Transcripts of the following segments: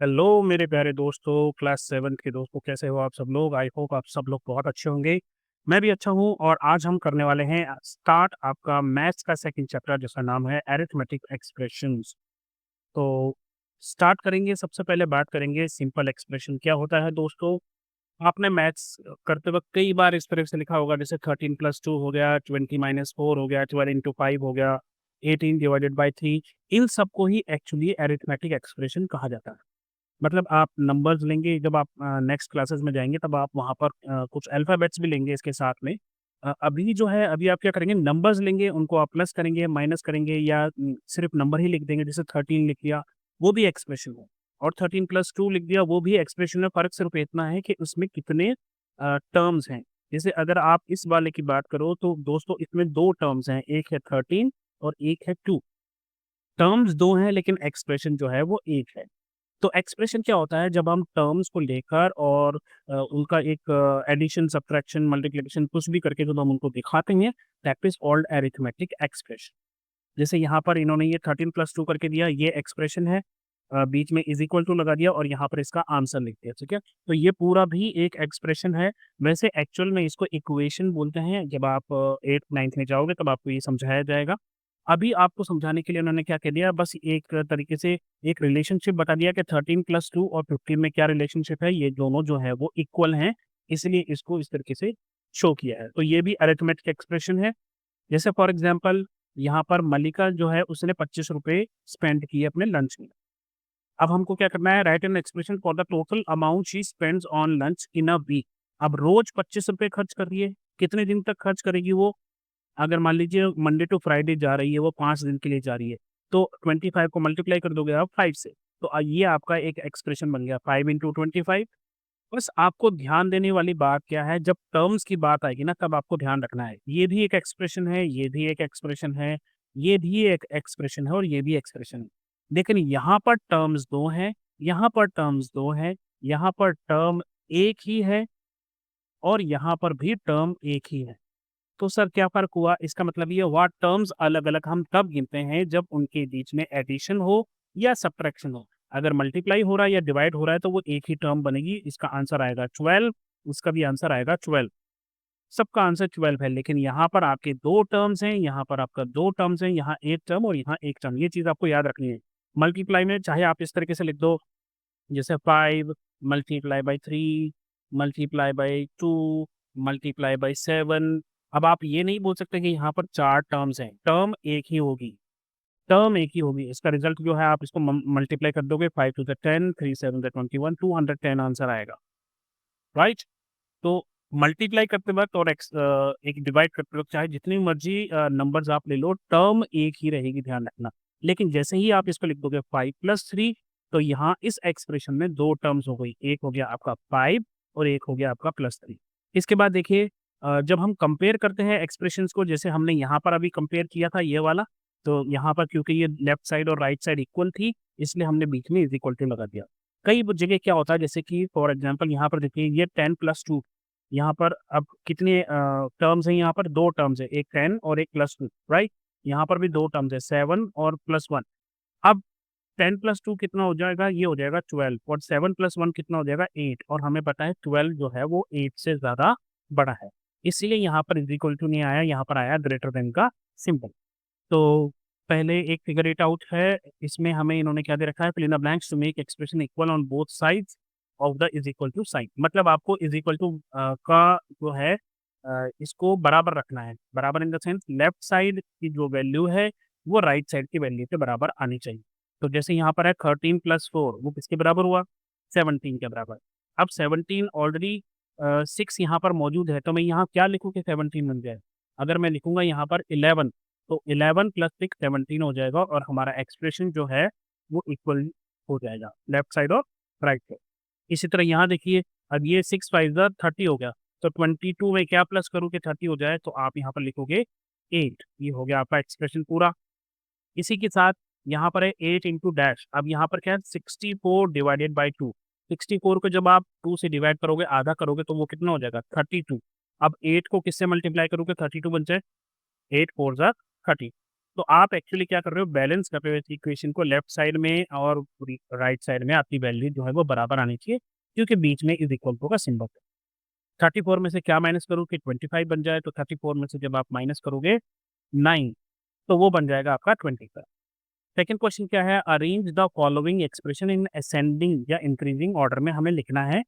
Hello मेरे प्यारे दोस्तों, क्लास 7th के दोस्तों, कैसे हो आप सब लोग। आई होप आप सब लोग बहुत अच्छे होंगे। मैं भी अच्छा हूँ और आज हम करने वाले हैं स्टार्ट आपका मैथ्स का सेकंड चैप्टर जिसका नाम है अरिथमेटिक एक्सप्रेशंस। तो स्टार्ट करेंगे। सबसे पहले बात करेंगे सिंपल एक्सप्रेशन क्या होता है दोस्तों। आपने मैथ्स करते वक्त कई बार इस तरह से लिखा होगा, जैसे 13+2 हो गया, 20-4 हो गया, 12 × 5 हो गया, 18/3। इन सबको ही एक्चुअली अरिथमेटिक एक्सप्रेशन कहा जाता है। मतलब आप नंबर्स लेंगे, जब आप नेक्स्ट क्लासेस में जाएँगे तब आप वहाँ पर कुछ अल्फ़ाबेट्स भी लेंगे इसके साथ में। अभी जो है, अभी आप क्या करेंगे, नंबर्स लेंगे, उनको आप प्लस करेंगे, माइनस करेंगे या सिर्फ़ नंबर ही लिख देंगे, जैसे 13 लिख दिया, वो भी एक्सप्रेशन है। और 13+2 लिख दिया, वो भी एक्सप्रेशन है। फ़र्क सिर्फ़ इतना है कि उसमें कितने टर्म्स हैं। जैसे अगर आप इस वाले की बात करो तो दोस्तों इसमें 2 टर्म्स हैं, एक है 13 और एक है 2। टर्म्स 2 हैं लेकिन एक्सप्रेशन जो है वो 1 है। तो एक्सप्रेशन क्या होता है, जब हम टर्म्स को लेकर और उनका एक एडिशन, सब्ट्रैक्शन, मल्टीप्लिकेशन कुछ भी करके जब हम उनको दिखाते हैं, that is called arithmetic expression. जैसे यहाँ पर इन्होंने ये 13+2 करके दिया, ये एक्सप्रेशन है। बीच में इज़ इक्वल टू लगा दिया और यहाँ पर इसका आंसर लिख दिया, ठीक है? तो ये पूरा भी एक एक्सप्रेशन है। वैसे एक्चुअल में इसको इक्वेशन बोलते हैं। जब आप 8th-9th में जाओगे तब आपको ये समझाया जाएगा। अभी आपको समझाने के लिए उन्होंने क्या कह दिया, बस एक तरीके से एक रिलेशनशिप बता दिया कि 13+2 और 15 में क्या रिलेशनशिप है, ये दोनों जो है वो इक्वल हैं, इसलिए इसको इस तरीके से शो किया है। तो ये भी अरिथमेटिक एक्सप्रेशन है। जैसे फॉर एग्ज़ाम्पल यहाँ पर मल्लिका जो है उसने ₹25 स्पेंड किए अपने लंच में। अब हमको क्या करना है, write an expression for the total amount she spends on lunch in a week. अब रोज़ ₹25 खर्च कर रही है, कितने दिन तक खर्च करेगी वो? अगर मान लीजिए मंडे टू फ्राइडे जा रही है, वो 5 दिन के लिए जा रही है, तो 25 को मल्टीप्लाई कर दोगे आप 5 से, तो ये आपका एक एक्सप्रेशन बन गया 5 इंटू 25। बस आपको ध्यान देने वाली बात क्या है, जब टर्म्स की बात आएगी ना तब आपको ध्यान रखना है, ये भी एक एक्सप्रेशन है, ये भी एक एक्सप्रेशन है, ये भी एक एक्सप्रेशन है और ये भी एक्सप्रेशन है। लेकिन यहाँ पर टर्म्स 2 हैं, यहाँ पर टर्म्स 2 हैं, यहाँ पर टर्म 1 ही है और यहाँ पर भी टर्म 1 ही है। तो सर क्या फ़र्क हुआ? इसका मतलब ये हुआ टर्म्स अलग-अलग हम तब गिनते हैं जब उनके बीच में एडिशन हो या सब्ट्रैक्शन हो। अगर मल्टीप्लाई हो रहा है या डिवाइड हो रहा है तो वो एक ही टर्म बनेगी, इसका आंसर आएगा 12, उसका भी आंसर आएगा 12। सबका आंसर 12 है, लेकिन यहाँ पर आपके 2 टर्म्स हैं, यहाँ पर आपका 2 टर्म्स हैं, यहाँ 1 टर्म और यहाँ 1 टर्म। ये चीज़ आपको याद रखनी है। मल्टीप्लाई में चाहे आप इस तरीके से लिख दो, जैसे 5 multiply by 3 multiply by 2 multiply by 7। अब आप ये नहीं बोल सकते कि यहाँ पर 4 टर्म्स हैं, टर्म एक ही होगी, टर्म एक ही होगी। इसका रिज़ल्ट जो है आप इसको मल्टीप्लाई कर दोगे, 5 टू द 10, 3 7 द 21, 210 आंसर आएगा, राइट? तो मल्टीप्लाई करते वक़्त और एक डिवाइड करते वक़्त चाहे जितनी मर्ज़ी नंबर्स आप ले लो, टर्म एक ही रहेगी, ध्यान रखना। लेकिन जैसे ही आप इसको लिख दोगे 5 + 3, तो यहाँ इस एक्सप्रेशन में 2 टर्म्स हो गई। एक हो गया आपका 5 और एक हो गया आपका +3। इसके बाद देखिए, जब हम कंपेयर करते हैं एक्सप्रेशंस को, जैसे हमने यहाँ पर अभी कंपेयर किया था ये वाला, तो यहाँ पर क्योंकि ये लेफ्ट साइड और राइट साइड इक्वल थी, इसलिए हमने बीच में इज़ इक्वल टू लगा दिया। कई ब जगह क्या होता है, जैसे कि फॉर एग्ज़ाम्पल यहाँ पर देखिए ये 10+2, यहाँ पर अब कितने टर्म्स हैं, यहाँ पर 2 टर्म्स हैं, एक 10 और एक +2, राइट? यहाँ पर भी 2 टर्म्स हैं, 7 और +1। अब 10+2 कितना हो जाएगा? ये हो जाएगा 12 और 7+1 कितना हो जाएगा? 8, और हमें पता है 12 जो है वो 8 से ज़्यादा बड़ा है। इसीलिए यहाँ पर इज़ इक्वल टू नहीं आया, यहाँ पर आया ग्रेटर देन का सिंबल। तो पहले एक फिगर इट आउट है, इसमें हमें इन्होंने क्या दे रखा है, fill in the blanks to make expression equal on both sides of the is equal to sign. मतलब आपको इज़ इक्वल टू का जो है इसको बराबर रखना है। बराबर in the sense left side की जो वैल्यू है, वो राइट साइड की वैल्यू के बराबर आनी चाहिए। तो जैसे यहाँ पर है 13+4, वो किसके बराबर हुआ? 17 के बराबर। अब 17 ऑलरेडी 6 यहाँ पर मौजूद है, तो मैं यहाँ क्या लिखूँ कि 17 बन जाए? अगर मैं लिखूँगा यहाँ पर 11, तो 11 + 6 17 हो जाएगा और हमारा एक्सप्रेशन जो है वो इक्वल हो जाएगा, लेफ्ट साइड और राइट साइड। इसी तरह यहाँ देखिए, अब ये 6 5 ज़ा 30 हो गया, तो 22 में क्या प्लस करूँ कि 30 हो जाए, तो आप यहाँ पर लिखोगे 8। ये हो गया आपका एक्सप्रेशन पूरा। इसी के साथ यहाँ पर है 8 इंटू डैश, अब यहाँ पर क्या है, 64 डिवाइडेड बाय 2। 64 को जब आप 2 से डिवाइड करोगे, आधा करोगे, तो वो कितना हो जाएगा? 32। अब 8 को किससे मल्टीप्लाई करोगे 32 बन जाए? 8 4 ज़ा 30। तो आप एक्चुअली क्या कर रहे हो, बैलेंस कर रहे हो इस इक्वेशन को, लेफ्ट साइड में और राइट साइड में आपकी वैल्यू जो है वो बराबर आनी चाहिए, क्योंकि बीच में इज इक्वल टू का सिंबल है। 34 में से क्या माइनस करूँ कि 25 बन जाए, तो 34 में से जब आप माइनस करोगे 9, तो वो बन जाएगा आपका 25। सेकंड क्वेश्चन क्या है, arrange the following expression in ascending या इंक्रीजिंग ऑर्डर में हमें लिखना है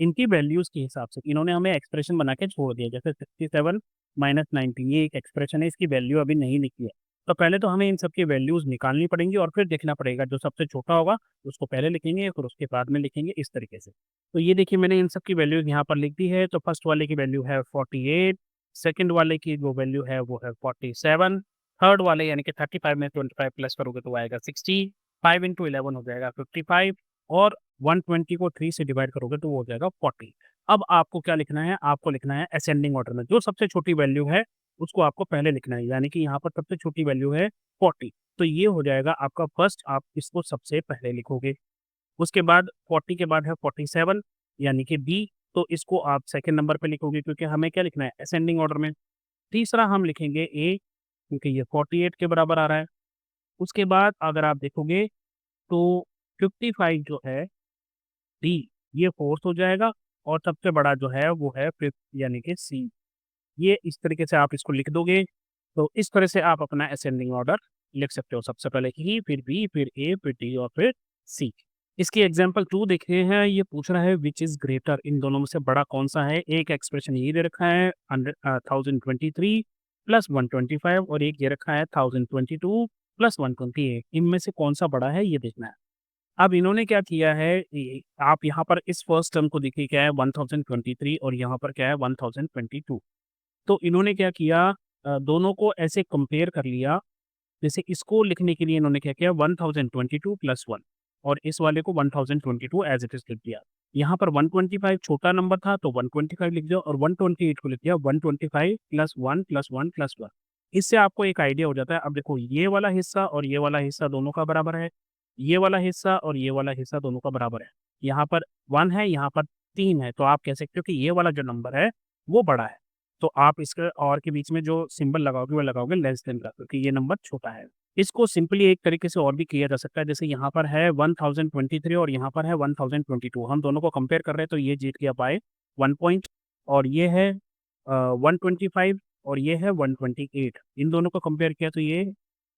इनकी वैल्यूज के हिसाब से। इन्होंने हमें एक्सप्रेशन बना के छोड़ दिया, जैसे 67 माइनस 19 ये एक एक्सप्रेशन है, इसकी वैल्यू अभी नहीं लिखी है। तो पहले तो हमें इन सब की वैल्यूज निकालनी पड़ेंगी और फिर देखना पड़ेगा, जो सबसे छोटा होगा उसको पहले लिखेंगे फिर उसके बाद में लिखेंगे, इस तरीके से। तो ये देखिए मैंने इन सब की वैल्यूज यहाँ पर लिख दी है। तो फर्स्ट वाले की वैल्यू है 48, सेकंड वाले की जो वैल्यू है वो है 47, थर्ड वाले यानी कि 35 में 25 प्लस करोगे तो आएगा 60, 5 इंटू 11 हो जाएगा 55, और 120 को 3 से डिवाइड करोगे तो वो हो जाएगा 40। अब आपको क्या लिखना है, आपको लिखना है असेंडिंग ऑर्डर में, जो सबसे छोटी वैल्यू है उसको आपको पहले लिखना है, यानी कि यहाँ पर सबसे छोटी वैल्यू है 40, तो ये हो जाएगा आपका फर्स्ट, आप इसको सबसे पहले लिखोगे। उसके बाद 40 के बाद है 47 यानी कि बी, तो इसको आप सेकंड नंबर पे लिखोगे, क्योंकि हमें क्या लिखना है असेंडिंग ऑर्डर में। तीसरा हम लिखेंगे ए, क्योंकि ये 48 के बराबर आ रहा है। उसके बाद अगर आप देखोगे तो 55 जो है डी, ये फोर्थ हो जाएगा, और सबसे बड़ा जो है वो है फिफ्थ यानी कि सी। ये इस तरीके से आप इसको लिख दोगे, तो इस तरह से आप अपना असेंडिंग ऑर्डर लिख सकते हो, सबसे पहले ई, फिर बी, फिर ए, फिर डी और फिर सी। इसकी एग्जाम्पल 2 देख रहे हैं, ये पूछ रहा है विच इज ग्रेटर, इन दोनों में से बड़ा कौन सा है। एक एक्सप्रेशन ये दे रखा है 1023 प्लस 125, और एक ये रखा है 1022 प्लस 128, इनमें से कौन सा बड़ा है ये देखना है। अब इन्होंने क्या किया है, आप यहाँ पर इस फर्स्ट टर्म को देखिए, क्या है 1023 और यहाँ पर क्या है 1022। तो इन्होंने क्या किया, दोनों को ऐसे कंपेयर कर लिया। जैसे इसको लिखने के लिए इन्होंने क्या किया, 1022 प्लस 1, और इस वाले को 1022 एज इट इज लिख दिया। यहाँ पर 125 छोटा नंबर था तो 125 लिख दिया, और 128 को लिख दिया 125 प्लस 1 प्लस 1 प्लस 1। इससे आपको एक आइडिया हो जाता है। अब देखो ये वाला हिस्सा और ये वाला हिस्सा दोनों का बराबर है, ये वाला हिस्सा और ये वाला हिस्सा दोनों का बराबर है। यहाँ पर 1 है, यहाँ पर 3 है, तो आप कह सकते हो कि ये वाला जो नंबर है वो बड़ा है। तो आप इसके और के बीच में जो सिंबल लगाओगे वो लगाओगे लेस देन का, क्योंकि ये नंबर छोटा है। इसको सिंपली एक तरीके से और भी किया जा सकता है, जैसे यहाँ पर है 1023 और यहाँ पर है 1022, हम दोनों को कंपेयर कर रहे हैं, तो ये जीत गया बाय 1 पॉइंट, और ये है 125 और ये है 128, इन दोनों को कंपेयर किया तो ये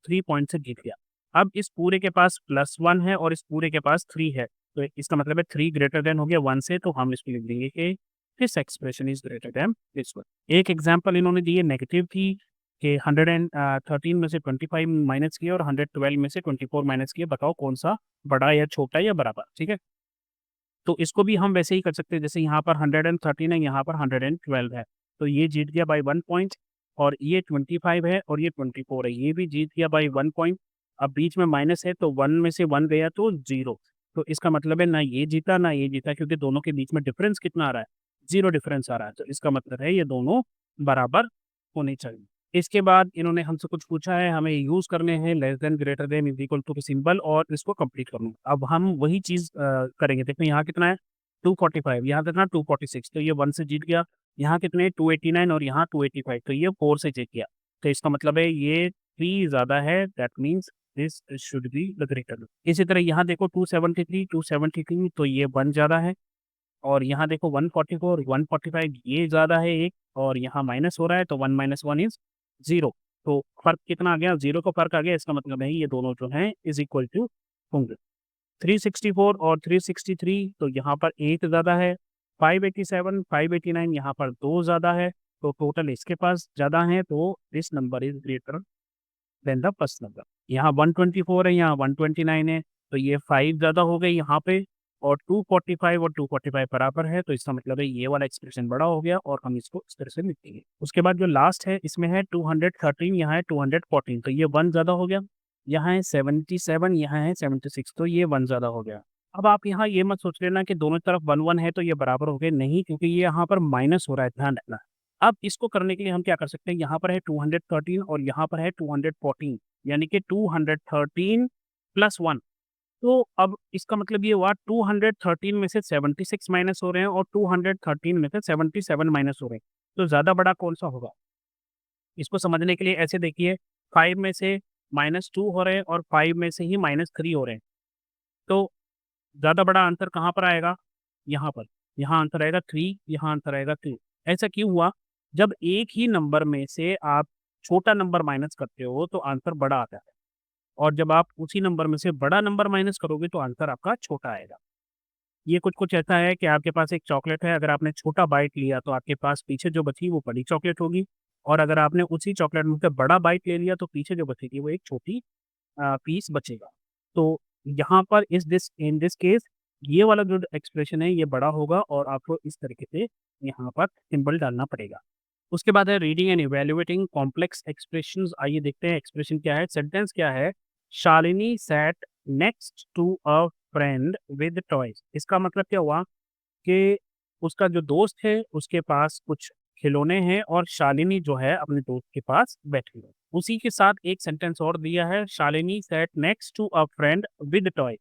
3 पॉइंट से जीत गया। अब इस पूरे के पास +1 है और इस पूरे के पास 3 है, तो इसका मतलब है 3 ग्रेटर देन हो गया 1 से, तो हम इसको लिख देंगे कि this expression is greater than this one. एक एग्जांपल इन्होंने दी है नेगेटिव थी, कि 113 में से 25 माइनस किए और 112 में से 24 माइनस किए, बताओ कौन सा बड़ा या छोटा या बराबर, ठीक है। तो इसको भी हम वैसे ही कर सकते हैं, जैसे यहाँ पर 113 है, यहाँ पर 112 है, तो ये जीत गया बाय 1 पॉइंट, और ये 25 है और ये 24 है, ये भी जीत गया बाय 1 पॉइंट। अब बीच में माइनस है तो 1 में से 1 गया तो 0, तो इसका मतलब है ना ये जीता ना ये जीता, क्योंकि दोनों के बीच में डिफरेंस कितना आ रहा है, 0 डिफरेंस आ रहा है, तो इसका मतलब है ये दोनों बराबर होने चाहिए। इसके बाद इन्होंने हमसे कुछ पूछा है, हमें यूज़ करने हैं less than, greater than, is equal to के सिंबल, और इसको कंप्लीट करना। अब हम वही चीज़ करेंगे। देखो यहाँ कितना है 245, यहाँ कितना 246, तो ये 1 से जीत गया। यहाँ कितने 289 और यहाँ 285, तो ये 4 से जीत गया। तो इसका मतलब है ये 3 ज़्यादा है, that means this should be the greater. इसी तरह यहाँ देखो 273 तो ये 1 ज़्यादा है, और यहाँ देखो 144 145 ये ज़्यादा है एक, और यहाँ माइनस हो रहा है तो 1 माइनस 1 इज 0, तो फ़र्क कितना आ गया, 0 का फ़र्क आ गया, इसका मतलब है ये दोनों जो हैं इज इक्वल टू होंगे। 364 और 363, तो यहाँ पर 8 ज़्यादा है। 587 589 यहाँ पर 2 ज़्यादा है, तो टोटल इसके पास ज़्यादा है, तो this number is greater than the first number. यहाँ 124 है, यहाँ 129 है, तो ये 5 ज़्यादा हो गए यहाँ पे, और 245 और 245 बराबर है, तो इसका मतलब है ये वाला एक्सप्रेशन बड़ा हो गया, और हम इसको इस तरह से लिखेंगे। उसके बाद जो लास्ट है इसमें है 213, यहाँ है 214, तो ये 1 ज़्यादा हो गया। यहाँ है 77, यहाँ है 76, तो ये 1 ज़्यादा हो गया। अब आप यहाँ ये मत सोच लेना कि दोनों तरफ 1 है तो ये बराबर हो गए, नहीं, क्योंकि ये यहाँ पर माइनस हो रहा है, ध्यान रखना। अब इसको करने के लिए हम क्या कर सकते हैं, यहाँ पर है 213 और यहाँ पर है 214, यानी कि 213 प्लस 1, तो अब इसका मतलब ये हुआ 213 में से 76 माइनस हो रहे हैं और 213 में से 77 माइनस हो रहे हैं, तो ज़्यादा बड़ा कौन सा होगा। इसको समझने के लिए ऐसे देखिए, 5 में से -2 हो रहे हैं और 5 में से ही -3 हो रहे हैं। तो ज़्यादा बड़ा आंसर कहाँ पर आएगा? यहाँ पर। यहाँ आंसर आएगा 3, यहाँ आंसर आएगा 2। ऐसा क्यों हुआ? जब एक ही नंबर में से आप छोटा नंबर माइनस करते हो तो आंसर बड़ा आता है और जब आप उसी नंबर में से बड़ा नंबर माइनस करोगे तो आंसर आपका छोटा आएगा। ये कुछ-कुछ ऐसा है कि आपके पास एक चॉकलेट है, अगर आपने छोटा बाइट लिया तो आपके पास पीछे जो बची वो बड़ी चॉकलेट होगी और अगर आपने उसी चॉकलेट में से बड़ा बाइट ले लिया तो पीछे जो बचेगी वो एक छोटी पीस बचेगा। तो यहाँ पर इस दिस इन दिस केस ये वाला जो एक्सप्रेशन है ये बड़ा होगा और आपको इस तरीके से यहाँ पर सिंबल डालना पड़ेगा। उसके बाद है reading and evaluating complex expressions. आइए देखते हैं एक्सप्रेशन क्या है, सेंटेंस क्या है। Shalini sat next to a friend with toys. इसका मतलब क्या हुआ कि उसका जो दोस्त है उसके पास कुछ खिलौने हैं और शालिनी जो है अपने दोस्त के पास बैठी है। उसी के साथ एक सेंटेंस और दिया है, Shalini sat next to a friend with toy.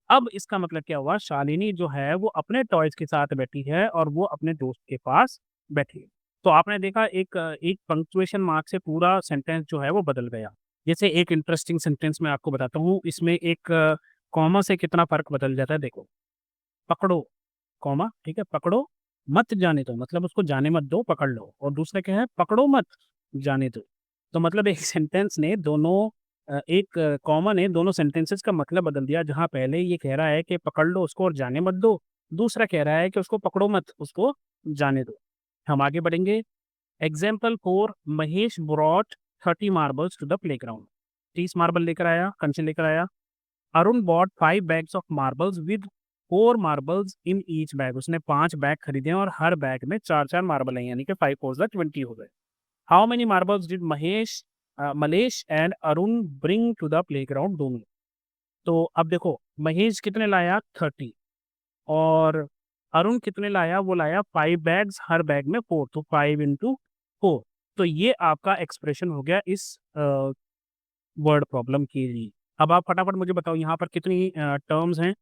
अब इसका मतलब क्या हुआ, शालिनी जो है वो अपने टॉयज के साथ बैठी है और वो अपने दोस्त के पास बैठी है। तो आपने देखा एक पंक्चुएशन मार्क से पूरा सेंटेंस जो है वो बदल गया। जैसे एक इंटरेस्टिंग सेंटेंस मैं आपको बताता हूँ, इसमें एक कॉमा से कितना फर्क बदल जाता है देखो। पकड़ो, कॉमा, ठीक है? पकड़ो, मत जाने दो, मतलब उसको जाने मत दो, पकड़ लो। और दूसरा क्या है? पकड़ो मत, जाने दो। तो मतलब एक सेंटेंस ने दोनों एक कॉमा ने दोनों सेंटेंसेस का मतलब बदल दिया। जहाँ पहले ये कह रहा है कि पकड़ लो उसको और जाने मत दो, दूसरा कह रहा है कि उसको पकड़ो मत, उसको जाने दो। हम आगे बढ़ेंगे। Example 4, Mahesh brought 30 marbles to the playground. 30 marble लेकर आया, कंचे लेकर आया। Arun bought 5 bags of marbles with 4 marbles in each bag. उसने 5 बैग खरीदे और हर बैग में 4-4 मार्बल हैं, यानी कि 5 4 ज़ा 20 हो गए। How many marbles did Mahesh and Arun bring to the playground दोनों? तो अब देखो, महेश कितने लाया? 30 और अरुण कितने लाया? वो लाया 5 बैग्स, हर बैग में 4, तो 5 इंटू 4। तो ये आपका एक्सप्रेशन हो गया इस वर्ड प्रॉब्लम के लिए। अब आप फटाफट मुझे बताओ यहाँ पर कितनी टर्म्स हैं?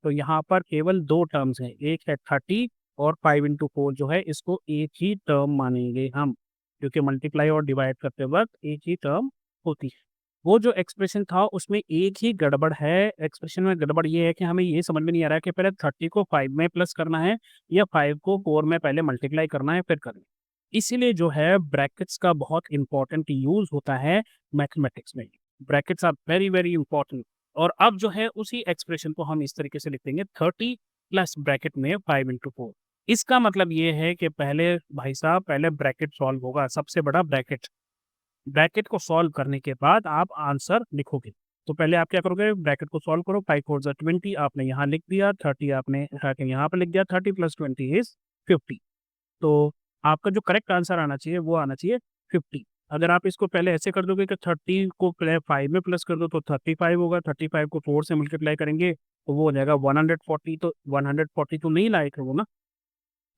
तो यहाँ पर केवल 2 टर्म्स हैं, एक है 30 और 5 इंटू 4 जो है इसको एक ही टर्म मानेंगे हम, क्योंकि मल्टीप्लाई और डिवाइड करते वक़्त एक ही टर्म होती है। वो जो एक्सप्रेशन था उसमें एक ही गड़बड़ है, एक्सप्रेशन में गड़बड़ ये है कि हमें ये समझ में नहीं आ रहा है कि पहले 30 को 5 में प्लस करना है या 5 को 4 में पहले मल्टीप्लाई करना है फिर करना है। इसीलिए जो है ब्रैकेट्स का बहुत इम्पोर्टेंट यूज़ होता है मैथमेटिक्स में। Brackets are very, very important. और अब जो है उसी एक्सप्रेशन को हम इस तरीके से लिख देंगे, 30 प्लस ब्रैकेट में 5 इंटू 4। इसका मतलब ये है कि पहले भाई साहब पहले ब्रैकेट सॉल्व होगा, सबसे बड़ा ब्रैकेट। ब्रैकेट को सॉल्व करने के बाद आप आंसर लिखोगे। तो पहले आप क्या करोगे, ब्रैकेट को सॉल्व करो, 5 4 ज़ा 20 आपने यहाँ लिख दिया, 30 आपने उठा के यहाँ पे लिख दिया, 30 प्लस 20 इज़ 50। तो आपका जो करेक्ट आंसर आना चाहिए वो आना चाहिए 50। अगर आप इसको पहले ऐसे कर दोगे कि 30 को पहले 5 में प्लस कर दो तो 35 होगा, 35 को 4 से मल्टीप्लाई करेंगे तो वो हो जाएगा 140। तो 140 तो नहीं लाए थे वो ना,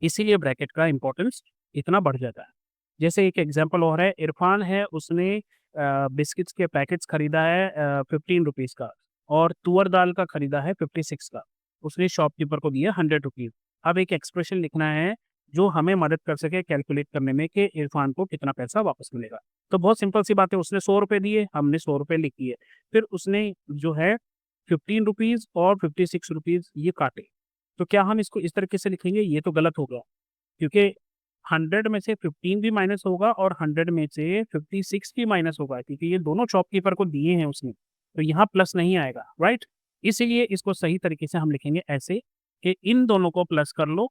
इसीलिए ब्रैकेट का इम्पोर्टेंस इतना बढ़ जाता है। जैसे एक एग्जांपल और है, इरफान है उसने बिस्किट्स के पैकेट्स खरीदा है 15 रुपीज़ का और तुअर दाल का खरीदा है 56 का। उसने शॉपकीपर को दिया 100 रुपीज़। अब एक एक्सप्रेशन लिखना है जो हमें मदद कर सके कैलकुलेट करने में कि इरफान को कितना पैसा वापस मिलेगा। तो बहुत सिंपल सी बात है, उसने 100 रुपए दिए, हमने 100 रुपए लिख दिए। फिर उसने जो है 15 रुपीज़ और 56 रुपीज़ ये काटे। तो क्या हम इसको इस तरीके से लिखेंगे? ये तो गलत होगा, क्योंकि 100 में से 15 भी माइनस होगा और 100 में से 56 भी माइनस होगा, क्योंकि ये दोनों शॉपकीपर को दिए हैं उसने, तो यहाँ प्लस नहीं आएगा, राइट? इसीलिए इसको सही तरीके से हम लिखेंगे ऐसे कि इन दोनों को प्लस कर लो,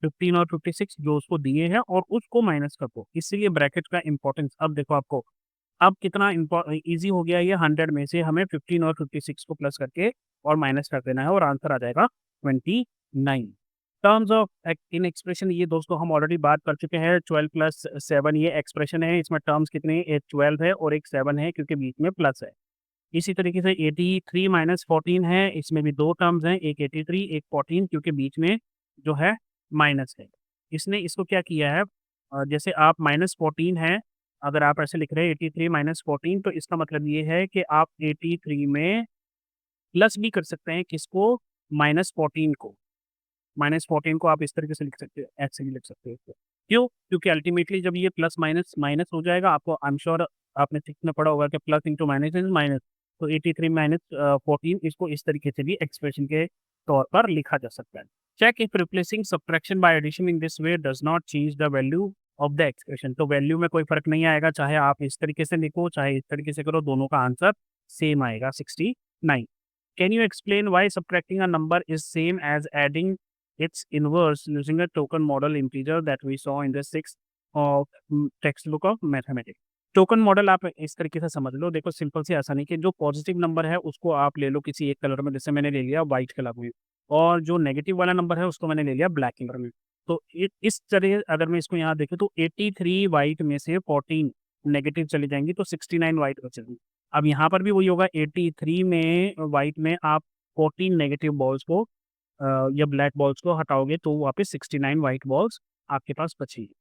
15 और 56 जो उसको दिए हैं और उसको माइनस कर दो। इसीलिए ब्रैकेट का इम्पोर्टेंस अब देखो आपको, अब कितना ईज़ी हो गया ये, 100 में से हमें 15 और 56 को प्लस करके और माइनस कर देना है और आंसर आ जाएगा 29। टर्म्स ऑफ इन एक्सप्रेशन ये दोस्तों हम ऑलरेडी बात कर चुके हैं। 12 प्लस 7 ये एक्सप्रेशन है, इसमें टर्म्स कितने हैं? एक 12 है और एक 7 है क्योंकि बीच में प्लस है। इसी तरीके से 83 माइनस 14 है, इसमें भी 2 टर्म्स हैं, एक 83 एक 14 क्योंकि बीच में जो है माइनस है। इसने इसको क्या किया है, जैसे आप -14 है, अगर आप ऐसे लिख रहे हैं 83 माइनस 14 तो इसका मतलब ये है कि आप 83 में प्लस भी कर सकते हैं किसको? -14 को। -14 को आप इस तरीके से लिख सकते हो, ऐसे भी लिख सकते हो इसको। क्यों? क्योंकि अल्टीमेटली जब ये प्लस माइनस माइनस हो जाएगा, आपको आई एम श्योर आपने 6 में पढ़ा होगा कि plus into minus is minus, तो 83 माइनस 14 इसको इस तरीके से भी एक्सप्रेशन के तौर पर लिखा जा सकता है। Check if replacing subtraction by addition in this way does not change the value of the expression. तो वैल्यू में कोई फर्क नहीं आएगा, चाहे आप इस तरीके से लिखो चाहे इस तरीके से करो, दोनों का आंसर सेम आएगा 69। Can you explain why subtracting a number is same as adding its inverse using a token model integer that we saw in the sixth of textbook of mathematics। Token model आप इस तरीके से समझ लो, देखो simple सी आसानी कि जो positive number है उसको आप ले लो किसी एक कलर में, जैसे मैंने ले लिया व्हाइट कलर में, और जो नेगेटिव वाला नंबर है उसको मैंने ले लिया ब्लैक कलर में। तो इस तरह अगर मैं इसको यहाँ देखूँ तो 83 व्हाइट में से 14 नेगेटिव चली जाएंगी तो 69 व्हाइट बचेगी। अब यहाँ पर भी वही होगा, 83 में व्हाइट में आप 14 नेगेटिव बॉल्स को या ब्लैक बॉल्स को हटाओगे तो वापस 69 व्हाइट बॉल्स आपके पास बचेगी।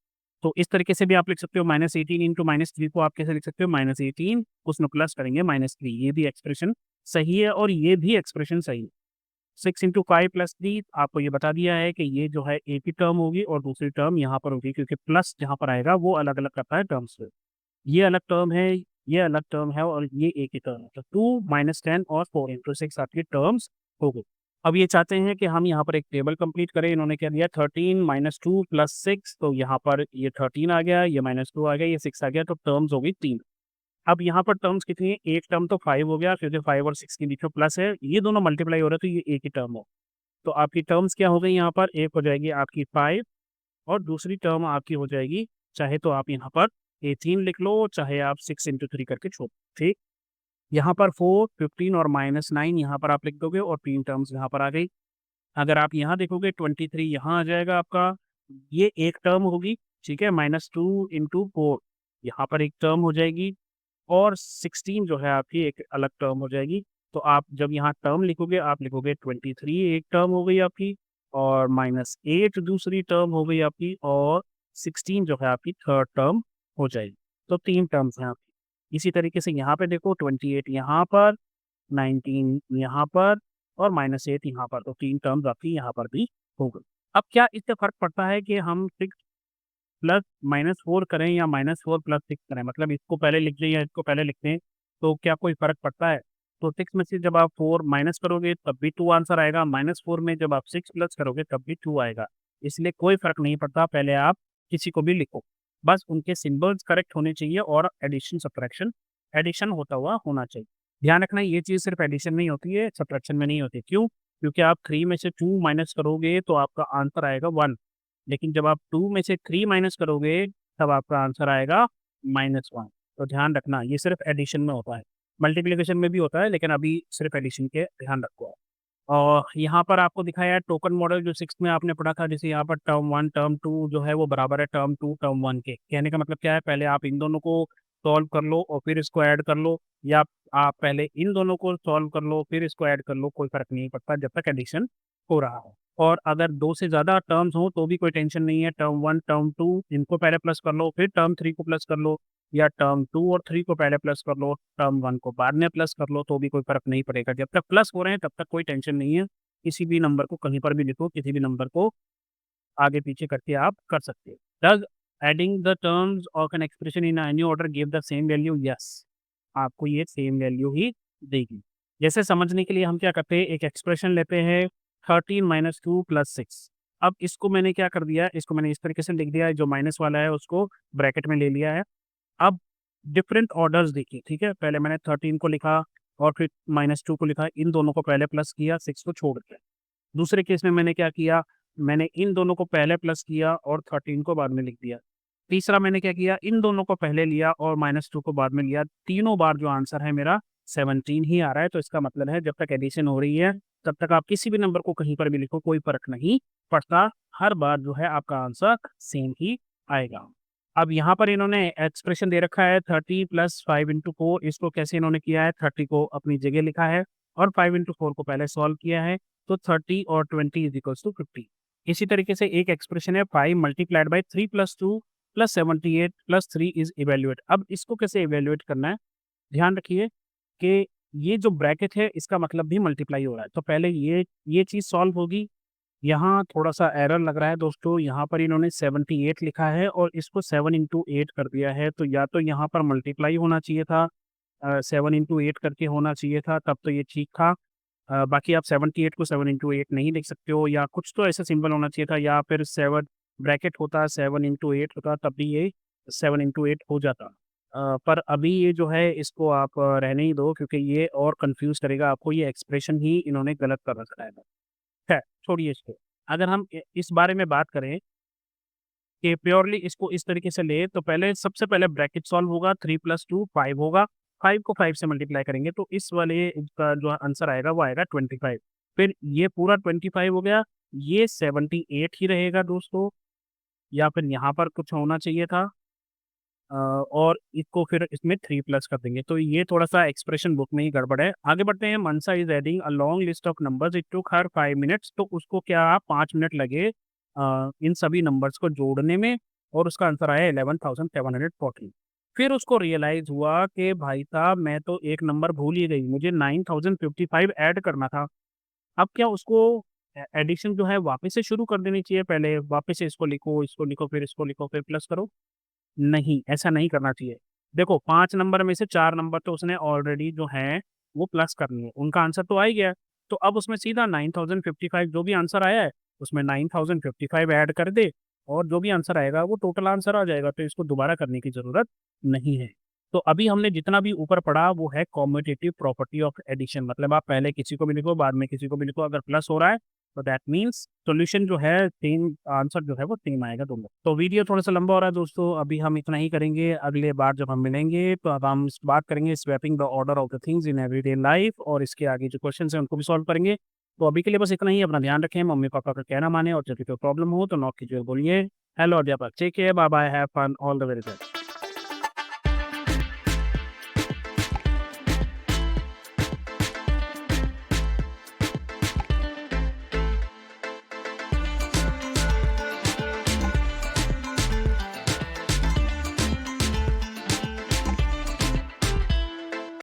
तो इस तरीके से भी आप लिख सकते हो, -18 इंटू -3 को आप कैसे लिख सकते हो, -18 उसमें प्लस करेंगे -3, ये भी एक्सप्रेशन सही है और ये भी एक्सप्रेशन सही है। 6 इंटू 5 प्लस 3 आपको ये बता दिया है कि ये जो है एक ही टर्म होगी और दूसरी टर्म यहाँ पर होगी, क्योंकि प्लस जहाँ पर आएगा वो अलग अलग करता है टर्म्स से। ये अलग टर्म है, ये अलग टर्म है और ये एक ही टर्म है। तो 2 -10 और 4 इंटू 6 आपकी टर्म्स हो गई। अब ये चाहते हैं कि हम यहाँ पर एक टेबल कंप्लीट करें, इन्होंने क्या दिया 13 -2 प्लस 6, तो यहाँ पर ये 13 आ गया, ये -2 आ गया, ये 6 आ गया, तो टर्म्स हो गई 3। अब यहाँ पर टर्म्स कितनी है, एक टर्म तो 5 हो गया, क्योंकि 5 और 6 के बीच में प्लस है, ये दोनों मल्टीप्लाई हो रहे हैं तो ये एक ही टर्म हो। तो आपकी टर्म्स क्या हो गई यहाँ पर, एक हो जाएगी आपकी 5 और दूसरी टर्म आपकी हो जाएगी, चाहे तो आप यहाँ पर 18 लिख लो, चाहे आप 6 इंटू 3 करके छोड़, ठीक। यहाँ पर 4, 15 और -9 यहाँ पर आप लिख दोगे और 3 टर्म्स यहाँ पर आ गई। अगर आप यहाँ देखोगे 23 यहाँ आ जाएगा आपका, ये एक टर्म होगी, ठीक है, -2 इंटू 4 यहाँ पर एक टर्म हो जाएगी और 16 जो है आपकी एक अलग टर्म हो जाएगी। तो आप जब यहाँ टर्म लिखोगे आप लिखोगे 23 एक टर्म हो गई आपकी और -8 दूसरी टर्म हो गई आपकी और 16 जो है आपकी थर्ड टर्म हो जाएगी। तो 3 टर्म्स हैं आपकी। इसी तरीके से यहाँ पे देखो 28 यहाँ पर, 19 यहाँ पर और -8 यहाँ पर, तो 3 टर्म्स आपकी यहाँ पर भी हो गई। अब क्या इससे फ़र्क पड़ता है कि हम 6 प्लस -4 करें या -4 प्लस 6 करें, मतलब इसको पहले लिख दें या इसको पहले लिख दें, तो क्या कोई फ़र्क पड़ता है? तो 6 में से जब आप 4 माइनस करोगे तब भी 2 आंसर आएगा, -4 में जब आप 6 प्लस करोगे तब भी 2 आएगा। इसलिए कोई फ़र्क नहीं पड़ता, पहले आप किसी को भी लिखो। बस उनके सिंबल्स करेक्ट होने चाहिए और एडिशन सब्ट्रैक्शन एडिशन होता हुआ होना चाहिए। ध्यान रखना ये चीज़ सिर्फ़ एडिशन में ही होती है, सब्ट्रैक्शन में नहीं होती। क्यों? क्योंकि आप 3 में से 2 माइनस करोगे तो आपका आंसर आएगा 1। लेकिन जब आप 2 में से 3 माइनस करोगे, तब आपका आंसर आएगा -1। तो ध्यान रखना, ये सिर्फ़ एडिशन में होता है। मल्टीप्लिकेशन में भी होता है, लेकिन अभी सिर्फ़ एडिशन के ध्यान रखो आप। और यहाँ पर आपको दिखाया है टोकन मॉडल जो 6th में आपने पढ़ा था, जैसे यहाँ पर टर्म 1, टर्म 2 जो है वो बराबर है टर्म 2, टर्म 1 के। कहने का मतलब क्या है, पहले आप इन दोनों को सॉल्व कर लो और फिर इसको ऐड कर लो, या आप पहले इन दोनों को सॉल्व कर लो, फिर इसको ऐड कर लो, कोई फ़र्क नहीं पड़ता जब तक एडिशन हो रहा हो। और अगर 2 से ज़्यादा टर्म्स हों तो भी कोई टेंशन नहीं है, टर्म 1, टर्म 2 इनको पहले प्लस कर लो, फिर टर्म 3 को प्लस कर लो, या टर्म 2 और 3 को पहले प्लस कर लो, टर्म 1 को बाद में प्लस कर लो, तो भी कोई फ़र्क नहीं पड़ेगा। जब तक प्लस हो रहे हैं तब तक कोई टेंशन नहीं है। किसी भी नंबर को कहीं पर भी लिखो, किसी भी नंबर को आगे-पीछे करके आप कर सकते हो। Does adding the terms of an expression in any order give the same value? Yes, आपको ये सेम वैल्यू ही देगी। जैसे समझने के लिए हम क्या करते हैं, एक एक्सप्रेशन लेते हैं 13 -2 प्लस 6। अब इसको मैंने क्या कर दिया, इसको मैंने इस तरीके से लिख दिया है, जो माइनस वाला है उसको ब्रैकेट में ले लिया है। अब डिफरेंट ऑर्डर्स देखिए, ठीक है? पहले मैंने 13 को लिखा और फिर -2 को लिखा, इन दोनों को पहले प्लस किया, 6 को छोड़ दिया। दूसरे केस में मैंने क्या किया, मैंने इन दोनों को पहले प्लस किया और 13 को बाद में लिख दिया। तीसरा मैंने क्या किया, इन दोनों को पहले लिया और -2 को बाद में लिया। तीनों बार जो आंसर है मेरा 17 ही आ रहा है, तो इसका मतलब है जब तक एडिशन हो रही है, तब तक आप किसी भी नंबर को कहीं पर भी लिखो, कोई फ़र्क नहीं पड़ता। हर बार जो है आपका आंसर सेम ही आएगा। अब यहाँ पर इन्होंने एक्सप्रेशन दे रखा है 30 + 5 × 4, इसको कैसे इन्होंने किया है, 30 को अपनी जगह लिखा है और 5 × 4 को पहले सॉल्व किया है, तो 30 और 20 = 50। इसी तरीके से एक एक्सप्रेशन है 5 × 3 + 2 + 78 + 3 इज़ इवैल्यूएट। अब इसको कैसे इवैल्यूएट करना है, ध्यान रखिए कि ये जो ब्रैकेट है इसका मतलब भी मल्टीप्लाई हो रहा है। तो पहले ये चीज़ सॉल्व होगी, यहाँ थोड़ा-सा एरर लग रहा है दोस्तों, यहाँ पर इन्होंने 78 लिखा है और इसको 7 इंटू 8 कर दिया है, तो या तो यहाँ पर मल्टीप्लाई होना चाहिए था 7 इंटू 8 करके होना चाहिए था, तब तो ये ठीक था। बाकी आप 78 को 7 इंटू 8 नहीं लिख सकते हो, या कुछ तो ऐसा सिंबल होना चाहिए था, या फिर 7 ब्रैकेट होता, 7 इंटू 8 होता, तब भी ये 7 इंटू 8 हो जाता। पर अभी ये जो है इसको आप रहने ही दो, क्योंकि ये और कन्फ्यूज़ करेगा आपको, ये एक्सप्रेशन ही इन्होंने गलत कर रखा है। खैर, छोड़िए इसको। अगर हम इस बारे में बात करें कि प्योरली इसको इस तरीके से लें, तो पहले सबसे पहले ब्रैकेट सॉल्व होगा, 3 + 2 5 होगा, 5 को 5 से मल्टीप्लाई करेंगे तो इस वाले का जो आंसर आएगा वो आएगा 25। फिर ये पूरा 25 हो गया, ये 78 ही रहेगा दोस्तों, या फिर यहाँ पर कुछ होना चाहिए था और इसको फिर इसमें 3 प्लस कर देंगे। तो ये थोड़ा-सा एक्सप्रेशन बुक में ही गड़बड़ है। आगे बढ़ते हैं, Mansa is adding a long list of numbers, it took her 5 minutes, तो उसको क्या 5 मिनट लगे इन सभी नंबर्स को जोड़ने में, और उसका आंसर आया 11,714। फिर उसको रियलाइज़ हुआ कि भाई साहब मैं तो एक नंबर भूल ही गई, मुझे 9055 ऐड करना था। अब क्या उसको एडिशन जो है वापस से शुरू कर देनी चाहिए, पहले वापस से इसको लिखो, फिर इसको लिखो, फिर प्लस करो? नहीं, ऐसा नहीं करना चाहिए। देखो 5 नंबर में से 4 नंबर तो उसने ऑलरेडी जो हैं वो प्लस करनी है, उनका आंसर तो आ ही गया है। तो अब उसमें सीधा 9055 जो भी आंसर आया है, उसमें 9055 ऐड कर दे और जो भी आंसर आएगा वो टोटल आंसर आ जाएगा, तो इसको दोबारा करने की ज़रूरत नहीं है। तो अभी हमने जितना भी ऊपर पढ़ा वो है कम्यूटेटिव प्रॉपर्टी ऑफ एडिशन, मतलब आप पहले किसी को भी लिखो, बाद में किसी को भी लिखो, अगर प्लस हो रहा है तो दैट मीन्स सॉल्यूशन जो है सेम, आंसर जो है वो सेम आएगा दोनों। तो वीडियो थोड़ा-सा लंबा हो रहा है दोस्तों, अभी हम इतना ही करेंगे। अगले बार जब हम मिलेंगे तो अब हम बात करेंगे swapping the order of the things in everyday life, और इसके आगे जो क्वेश्चन्स हैं उनको भी सॉल्व करेंगे। तो अभी के लिए बस इतना ही, अपना ध्यान रखें, मम्मी-पापा का कहना मानें, और जब भी कोई प्रॉब्लम हो तो नॉक कीजिए और बोलिए हेलो अध्यापक, take care, bye bye, have fun, all the very best.